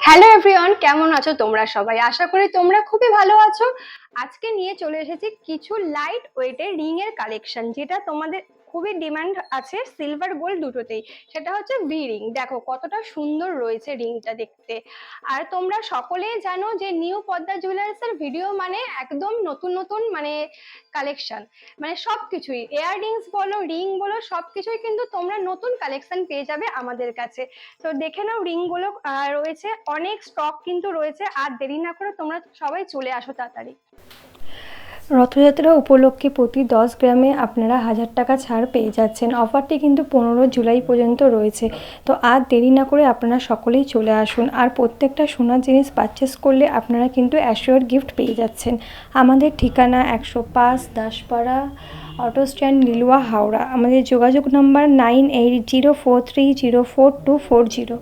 Hello everyone, কেমন আছো তোমরা সবাই? আশা করি তোমরা খুবই ভালো আছো। আজকে নিয়ে চলে এসেছি কিছু লাইট ওয়েটের রিং এর কালেকশন, যেটা তোমাদের খুবই ডিমান্ড আছে সিলভার গোল্ড দুটোতেই। সেটা হচ্ছে ভি রিং। দেখো কতটা সুন্দর রয়েছে রিংটা দেখতে। আর তোমরা সকলেই জানো যে নিউ পদ্মা জুয়েলার্স এর ভিডিও মানে একদম নতুন নতুন মানে কালেকশন, মানে সবকিছুই ইয়াররিংস বলো রিং বলো সবকিছুই কিন্তু তোমরা নতুন কালেকশন পেয়ে যাবে আমাদের কাছে। তো দেখে নাও রিং গুলো রয়েছে, অনেক স্টক কিন্তু রয়েছে। আর দেরি না করে তোমরা সবাই চলে আসো তাড়াতাড়ি। রথযাত্রা উপলক্ষে প্রতি 10 গ্রামে আপনারা 1000 টাকা ছাড় পেয়ে যাচ্ছেন। অফারটি কিন্তু 15 জুলাই পর্যন্ত রয়েছে। তো আর দেরি না করে আপনারা সকলেই চলে আসুন। আর প্রত্যেকটা সোনার জিনিস পারচেস করলে আপনারা কিন্তু অ্যাসিওর গিফট পেয়ে যাচ্ছেন। আমাদের ঠিকানা 105 দাসপাড়া অটো স্ট্যান্ড, লিলুয়া, হাওড়া। আমাদের যোগাযোগ নম্বর 9804304240।